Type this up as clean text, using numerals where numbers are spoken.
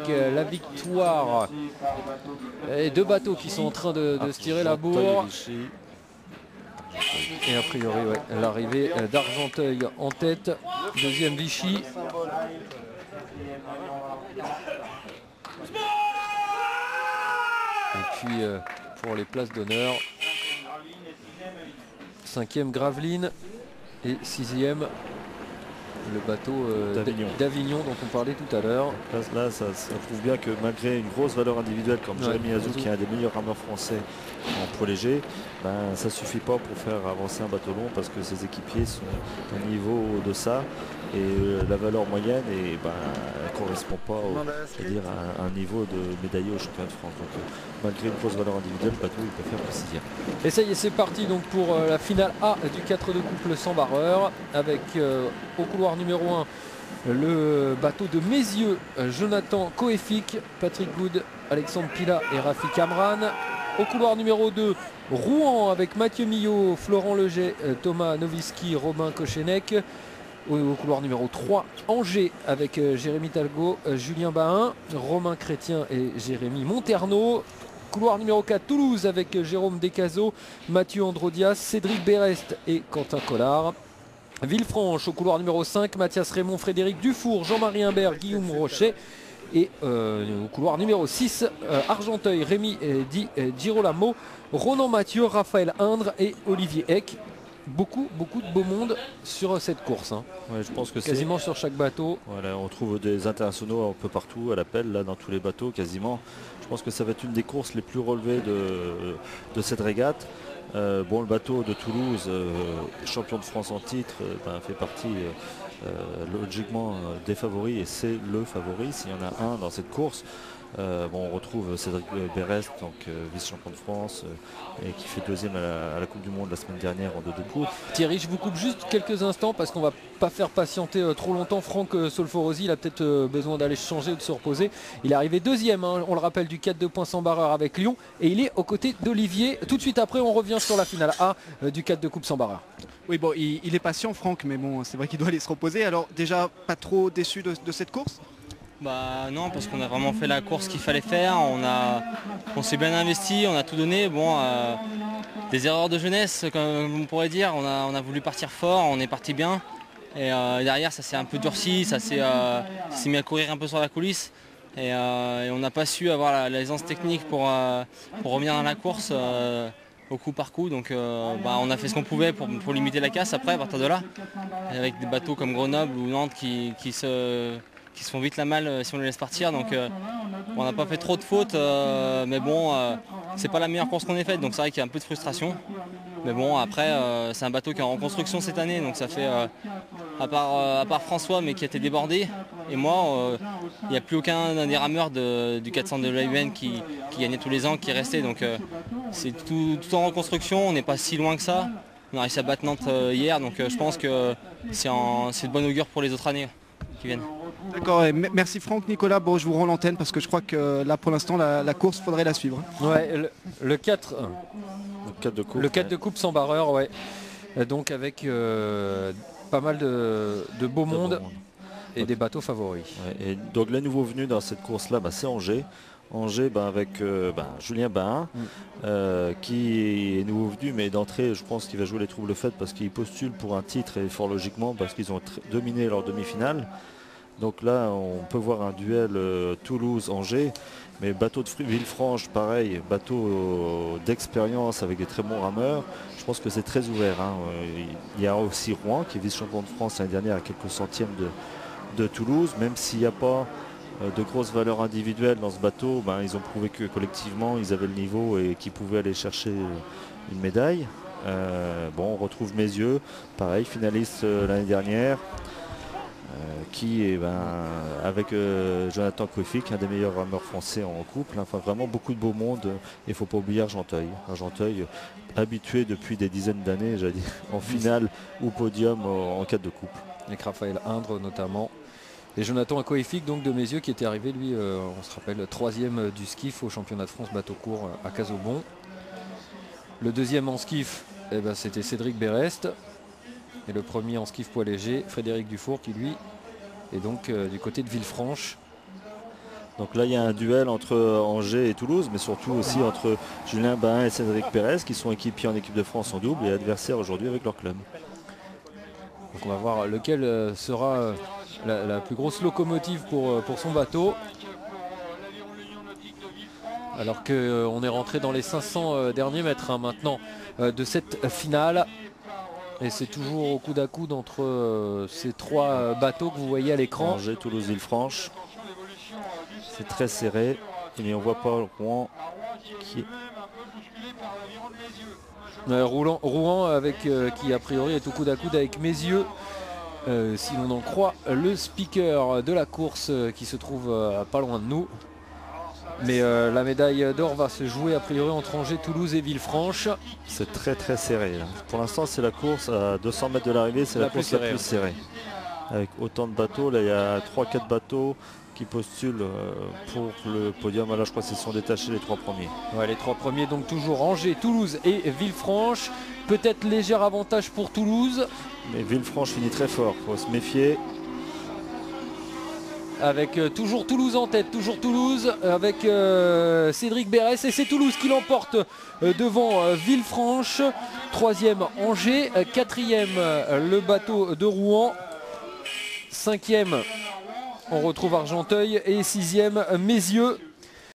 La victoire et deux bateaux qui sont en train de se tirer la bourre. Et a priori, ouais, l'arrivée d'Argenteuil en tête, deuxième Vichy. Et puis pour les places d'honneur, cinquième Gravelines et sixième le bateau d'Avignon dont on parlait tout à l'heure. Là, ça prouve bien que malgré une grosse valeur individuelle comme Jérémy Azou, qui est un des meilleurs rameurs français en pro léger, ça ne suffit pas pour faire avancer un bateau long parce que ses équipiers sont à un niveau de ça et la valeur moyenne ne correspond pas à un niveau de médaillé au championnat de France. Donc malgré une grosse valeur individuelle, le bateau il peut faire le sixième. Et ça y est, c'est parti donc pour la finale A du 4 de couple sans barreur avec au couloir numéro 1 le bateau de Mézieux, Jonathan Coeffic, Patrick Good, Alexandre Pila et Rafi Kamran. Au couloir numéro 2, Rouen avec Mathieu Millot, Florent Leget, Thomas Nowitzki, Robin Kochenec. Au couloir numéro 3, Angers avec Jérémy Talgo, Julien Bahin, Romain Chrétien et Jérémy Monterneau. Couloir numéro 4, Toulouse avec Jérôme Descazaux, Mathieu Androdias, Cédric Berest et Quentin Collard. Villefranche au couloir numéro 5, Mathias Raymond, Frédéric Dufour, Jean-Marie Imbert, Guillaume Rocher. Et au couloir numéro 6, Argenteuil, Rémi Di Girolamo, Ronan Mathieu, Raphaël Indre et Olivier Eck. Beaucoup de beau monde sur cette course. Ouais, je pense que quasiment sur chaque bateau. Voilà, on trouve des internationaux un peu partout à l'appel, là dans tous les bateaux quasiment. Je pense que ça va être une des courses les plus relevées de cette régate. Le bateau de Toulouse, champion de France en titre, fait partie logiquement des favoris et c'est le favori s'il y en a un dans cette course. On retrouve Cédric Berest, donc vice-champion de France et qui fait deuxième à la Coupe du Monde la semaine dernière en 2 coups. Thierry, je vous coupe juste quelques instants parce qu'on va pas faire patienter trop longtemps Franck Solforosi. Il a peut-être besoin d'aller se changer ou de se reposer. Il est arrivé deuxième, on le rappelle, du 4 de points sans barreur avec Lyon et il est aux côtés d'Olivier. Tout de suite après, on revient sur la finale A du 4 de coupe sans barreur. Oui, il est patient Franck, mais bon, c'est vrai qu'il doit aller se reposer. Alors déjà, pas trop déçu de cette course ? Non, parce qu'on a vraiment fait la course qu'il fallait faire, on s'est bien investi, on a tout donné. Des erreurs de jeunesse, comme on pourrait dire, on a voulu partir fort, on est parti bien. Et derrière ça s'est un peu durci, ça s'est mis à courir un peu sur la coulisse. Et on n'a pas su avoir l'aisance technique pour revenir dans la course au coup par coup. Donc on a fait ce qu'on pouvait pour limiter la casse après à partir de là. Avec des bateaux comme Grenoble ou Nantes qui se font vite la malle si on les laisse partir. Donc on n'a pas fait trop de fautes, mais c'est pas la meilleure course qu'on ait faite, donc c'est vrai qu'il y a un peu de frustration. Mais après c'est un bateau qui est en reconstruction cette année, donc ça fait à part François mais qui a été débordé. Et moi, il n'y a plus aucun des rameurs du 400 de l'AUN qui gagnait tous les ans qui est resté. Donc c'est tout en reconstruction, on n'est pas si loin que ça. On a réussi à battre Nantes hier, donc je pense que c'est de bonne augure pour les autres années qui viennent. D'accord, merci Franck. Nicolas, je vous rends l'antenne parce que je crois que là pour l'instant la course faudrait la suivre. Ouais, le 4 de coupe sans barreur, ouais. Donc avec pas mal de beau monde et des bateaux favoris. Ouais, et donc les nouveaux venus dans cette course là, c'est Angers. Angers avec Julien Bahin qui est nouveau venu, mais d'entrée je pense qu'il va jouer les troubles faites parce qu'il postule pour un titre et fort logiquement parce qu'ils ont dominé leur demi-finale. Donc là on peut voir un duel Toulouse-Angers, mais bateau de Villefranche pareil, bateau d'expérience avec des très bons rameurs. Je pense que c'est très ouvert. Il y a aussi Rouen qui est vice-champion de France l'année dernière à quelques centièmes de Toulouse, même s'il n'y a pas de grosses valeurs individuelles dans ce bateau, ils ont prouvé que collectivement ils avaient le niveau et qu'ils pouvaient aller chercher une médaille. On retrouve Mézieux, pareil, finaliste l'année dernière, qui est avec Jonathan Coeffic, un des meilleurs rameurs français en couple. Enfin vraiment beaucoup de beau monde. Et il ne faut pas oublier Argenteuil. Argenteuil habitué depuis des dizaines d'années, j'allais dire, en finale ou podium en 4 de couple. Avec Raphaël Indre notamment. Et Jonathan Coeffic donc de Mézieux qui était arrivé lui, on se rappelle, 3e du skiff au championnat de France bateau court à Casaubon. Le deuxième en skiff, c'était Cédric Berest. Et le premier en skiff poids léger, Frédéric Dufour qui lui est donc du côté de Villefranche. Donc là il y a un duel entre Angers et Toulouse, mais surtout aussi entre Julien Bain et Cédric Pérez qui sont équipiers en équipe de France en double et adversaires aujourd'hui avec leur club. Donc on va voir lequel sera la plus grosse locomotive pour son bateau. Alors qu'on est rentré dans les 500 derniers mètres maintenant de cette finale. Et c'est toujours au coude à coude entre ces trois bateaux que vous voyez à l'écran. Angers, Toulouse, Villefranche. C'est très serré. Mais on voit pas Rouen qui est... Rouen avec, qui a priori est au coude à coude avec Mézieux. Si l'on en croit le speaker de la course qui se trouve pas loin de nous. Mais la médaille d'or va se jouer a priori entre Angers, Toulouse et Villefranche. C'est très très serré. Là. Pour l'instant c'est la course à 200 mètres de l'arrivée, c'est la course la plus serrée. Avec autant de bateaux, là il y a 3-4 bateaux qui postulent pour le podium. Là je crois qu'ils sont détachés les 3 premiers. Ouais, les 3 premiers donc toujours Angers, Toulouse et Villefranche. Peut-être léger avantage pour Toulouse. Mais Villefranche finit très fort, il faut se méfier. Avec toujours Toulouse en tête, toujours Toulouse avec Cédric Berès et c'est Toulouse qui l'emporte devant Villefranche. 3e Angers, 4e le bateau de Rouen, 5e on retrouve Argenteuil et 6e Mézieux.